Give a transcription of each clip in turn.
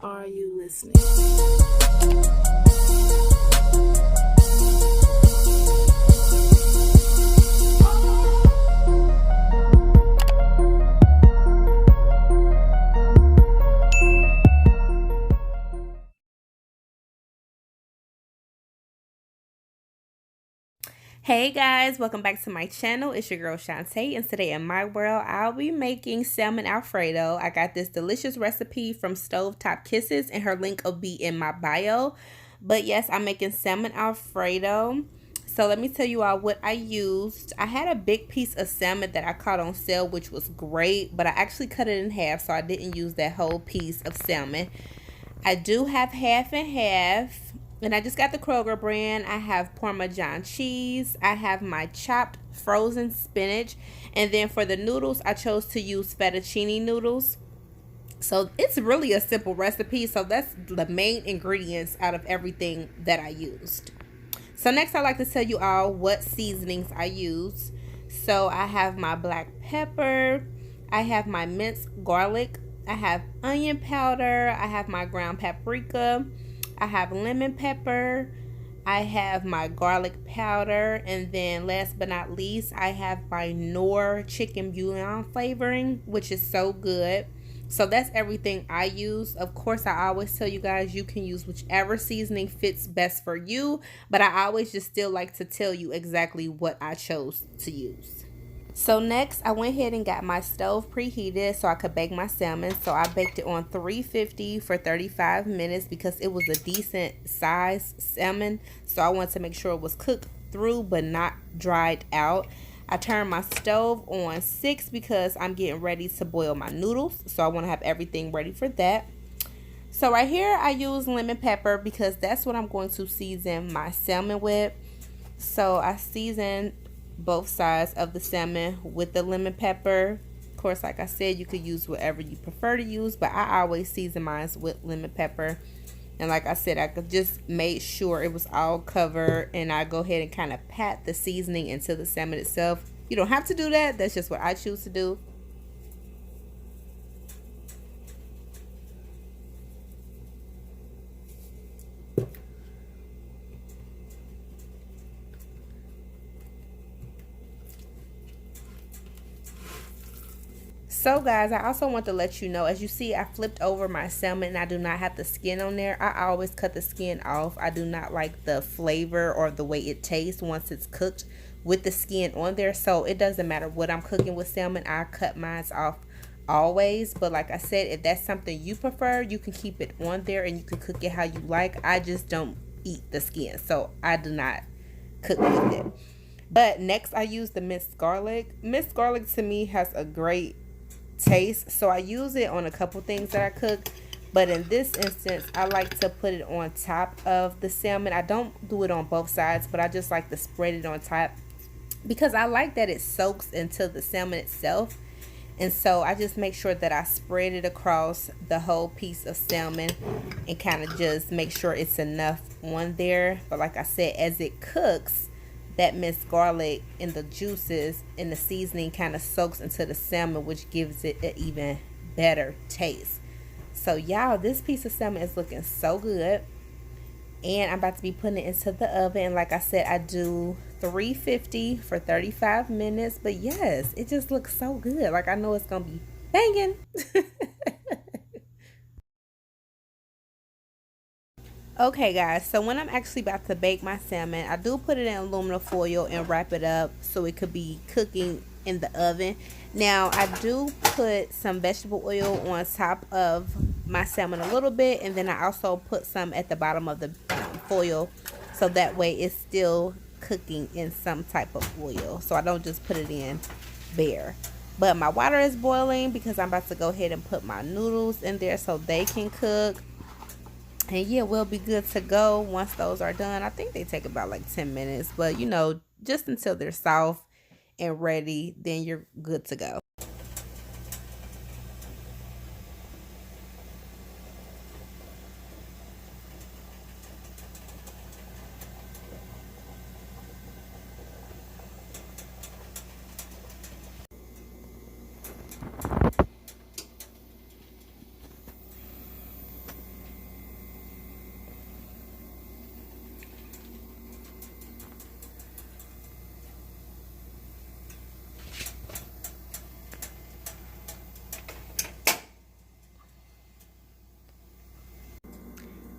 Are you listening? Hey guys, welcome back to my channel. It's your girl Shantae, and today in my world, I'll be making salmon Alfredo. I got this delicious recipe from Stovetop Kisses, and her link will be in my bio. But yes, I'm making salmon Alfredo. So let me tell you all what I used. I had a big piece of salmon that I caught on sale, which was great, but I actually cut it in half, so I didn't use that whole piece of salmon. I do have half and half. And I just got the Kroger brand. I have Parmesan cheese. I have my chopped frozen spinach. And then for the noodles, I chose to use fettuccine noodles. So it's really a simple recipe. So that's the main ingredients out of everything that I used. So next, I'd like to tell you all what seasonings I use. So I have my black pepper. I have my minced garlic. I have onion powder. I have my ground paprika. I have lemon pepper. I have my garlic powder. And then last but not least, I have my Knorr chicken bouillon flavoring, which is so good. So that's everything I use. Of course, I always tell you guys you can use whichever seasoning fits best for you. But I always just still like to tell you exactly what I chose to use. So next, I went ahead and got my stove preheated so I could bake my salmon. So I baked it on 350 for 35 minutes because it was a decent size salmon. So I wanted to make sure it was cooked through but not dried out. I turned my stove on 6 because I'm getting ready to boil my noodles. So I want to have everything ready for that. So right here, I use lemon pepper because that's what I'm going to season my salmon with. So I seasoned both sides of the salmon with the lemon pepper. Of course, like I said, you could use whatever you prefer to use, but I always season mine with lemon pepper. And like I said, I could just make sure it was all covered, and I go ahead and kind of pat the seasoning into the salmon itself. You don't have to do that. That's just what I choose to do. So guys, I also want to let you know, as you see, I flipped over my salmon and I do not have the skin on there. I always cut the skin off. I do not like the flavor or the way it tastes once it's cooked with the skin on there. So it doesn't matter what I'm cooking with salmon, I cut mine off always. But like I said, if that's something you prefer, you can keep it on there and you can cook it how you like. I just don't eat the skin, so I do not cook with it. But next, I use the minced garlic. Minced garlic to me has a great taste, so I use it on a couple things that I cook, but in this instance I like to put it on top of the salmon. I don't do it on both sides, but I just like to spread it on top because I like that it soaks into the salmon itself. And so I just make sure that I spread it across the whole piece of salmon and kind of just make sure it's enough on there. But like I said, as it cooks, that minced garlic and the juices and the seasoning kind of soaks into the salmon, which gives it an even better taste. So y'all, this piece of salmon is looking so good, and I'm about to be putting it into the oven. And like I said, I do 350 for 35 minutes. But yes, it just looks so good. Like, I know it's gonna be banging. Okay guys, so when I'm actually about to bake my salmon, I do put it in aluminum foil and wrap it up so it could be cooking in the oven. Now I do put some vegetable oil on top of my salmon a little bit, and then I also put some at the bottom of the foil so that way it's still cooking in some type of oil, so I don't just put it in bare. But my water is boiling because I'm about to go ahead and put my noodles in there so they can cook. And yeah, we'll be good to go once those are done. I think they take about like 10 minutes, but you know, just until they're soft and ready, then you're good to go.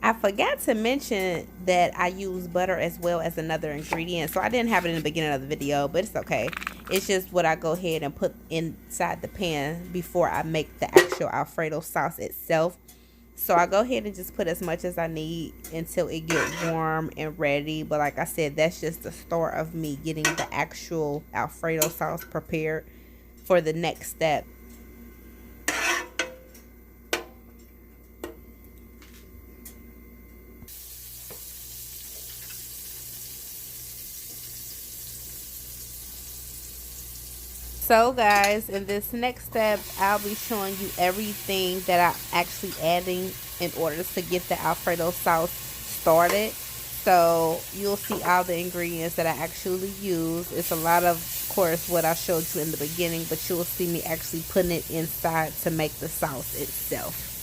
I forgot to mention that I use butter as well as another ingredient. So I didn't have it in the beginning of the video, but it's okay. It's just what I go ahead and put inside the pan before I make the actual Alfredo sauce itself. So I go ahead and just put as much as I need until it gets warm and ready. But like I said, that's just the start of me getting the actual Alfredo sauce prepared for the next step. So guys, in this next step, I'll be showing you everything that I'm actually adding in order to get the Alfredo sauce started. So you'll see all the ingredients that I actually use. It's a lot of course, what I showed you in the beginning, but you'll see me actually putting it inside to make the sauce itself.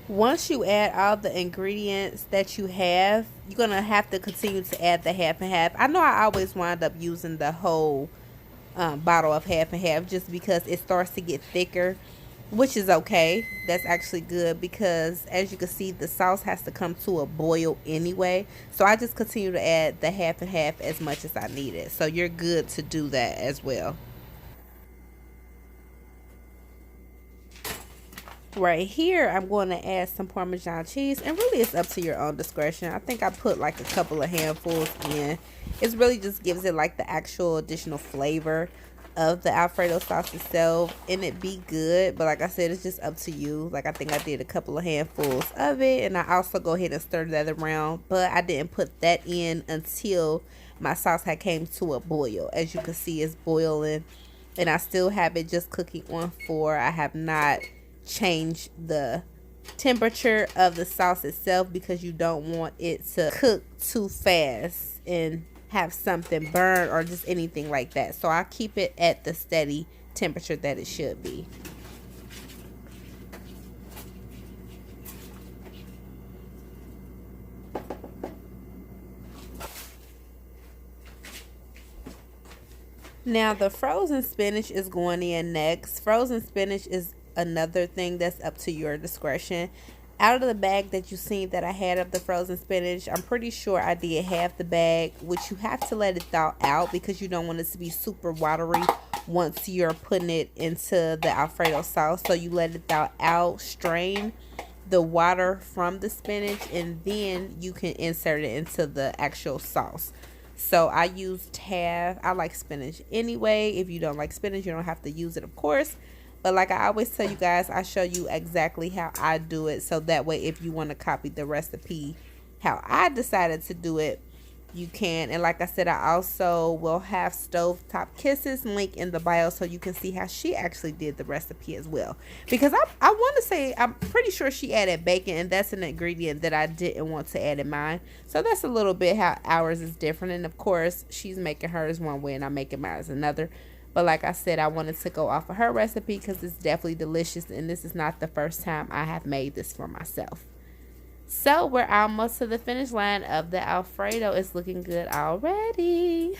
Once you add all the ingredients that you have, you're going to have to continue to add the half and half. I know I always wind up using the whole bottle of half and half just because it starts to get thicker, which is okay. That's actually good because as you can see, the sauce has to come to a boil anyway. So I just continue to add the half and half as much as I need it. So you're good to do that as well. Right here, I'm going to add some Parmesan cheese, and really it's up to your own discretion. I think I put like a couple of handfuls in. It really just gives it like the actual additional flavor of the Alfredo sauce itself, and it be good. But like I said, it's just up to you. Like I think I did a couple of handfuls of it, and I also go ahead and stir that around, but I didn't put that in until my sauce had came to a boil. As you can see, it's boiling, and I still have it just cooking on 4. I have not change the temperature of the sauce itself because you don't want it to cook too fast and have something burn or just anything like that. So I keep it at the steady temperature that it should be. Now the frozen spinach is going in next. Frozen spinach is another thing that's up to your discretion. Out of the bag that you seen that I had of the frozen spinach, I'm pretty sure I did half the bag, which you have to let it thaw out because you don't want it to be super watery once you're putting it into the Alfredo sauce. So you let it thaw out, strain the water from the spinach, and then you can insert it into the actual sauce. So I used half. I like spinach anyway. If you don't like spinach, you don't have to use it, of course. But like I always tell you guys, I show you exactly how I do it, so that way if you want to copy the recipe how I decided to do it, you can. And like I said, I also will have Stovetop Kisses link in the bio so you can see how she actually did the recipe as well, because I want to say I'm pretty sure she added bacon, and that's an ingredient that I didn't want to add in mine. So that's a little bit how ours is different. And of course she's making hers one way and I'm making mine another. But like I said, I wanted to go off of her recipe because it's definitely delicious, and this is not the first time I have made this for myself. So we're almost to the finish line of the Alfredo. It's looking good already.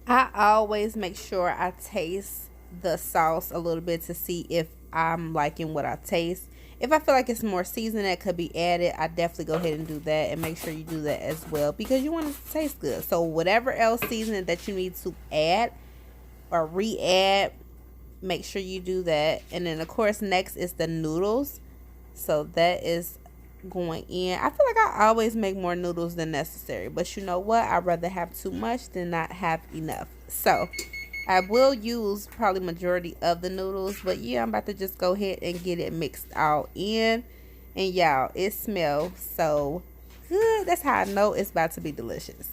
I always make sure I taste the sauce a little bit to see if I'm liking what I taste. If I feel like it's more seasoned that could be added, I definitely go ahead and do that, and make sure you do that as well, because you want it to taste good. So whatever else seasoning that you need to add or re-add, make sure you do that. And then of course next is the noodles, so that is going in. I feel like I always make more noodles than necessary, but you know what, I'd rather have too much than not have enough. So I will use probably majority of the noodles, but yeah, I'm about to just go ahead and get it mixed all in. And y'all, it smells so good. That's how I know it's about to be delicious.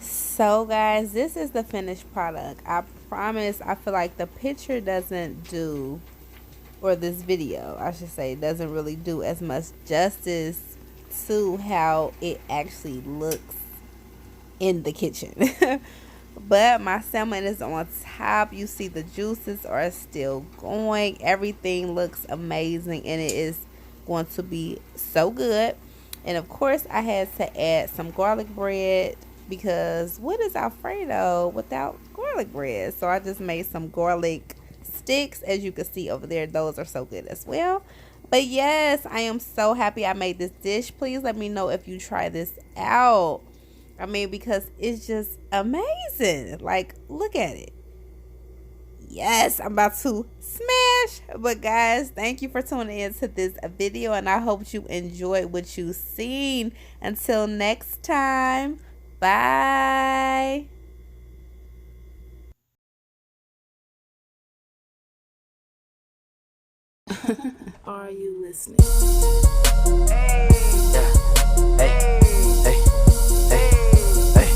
So guys, this is the finished product. I promise, I feel like the picture doesn't do, or this video I should say, doesn't really do as much justice to how it actually looks in the kitchen. But my salmon is on top. You see the juices are still going. Everything looks amazing, and it is going to be so good. And of course I had to add some garlic bread, because what is Alfredo without garlic bread? So I just made some garlic sticks, as you can see over there. Those are so good as well. But yes, I am so happy I made this dish. Please let me know if you try this out. I mean, because it's just amazing. Like, look at it. Yes, I'm about to smash. But guys, thank you for tuning in to this video, and I hope you enjoyed what you've seen. Until next time, bye. Are you listening? Hey, yeah. Hey, hey, hey, hey.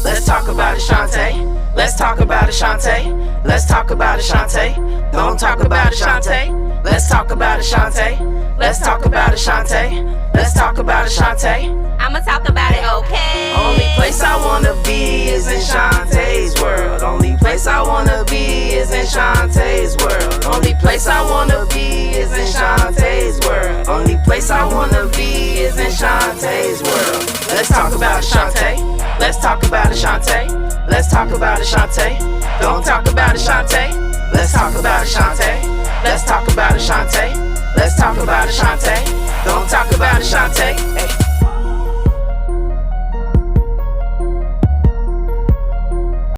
Let's talk about it, Shantae. Let's talk about it, Shantae. Let's talk about it, Shantae. Don't talk about it, Shantae. Let's talk about it, Shantae. Let's talk about it, Shantae. Let's talk about it, Shantae. I'ma talk about it, okay? Only place I wanna be is in Shantae's world. Only place I wanna be is in Shantae's world. Only place I wanna be is in Shantae's world. Only place I wanna be is in Shantae's world. Let's talk about it, Shantae. Let's talk about it, Shantae. Let's talk about it, Shantae. Don't talk about it, Shantae. Let's talk about it, Shantae. Let's talk about it, Shantae. Let's talk about it, Shantae. Don't talk about it, Shantae. Hey.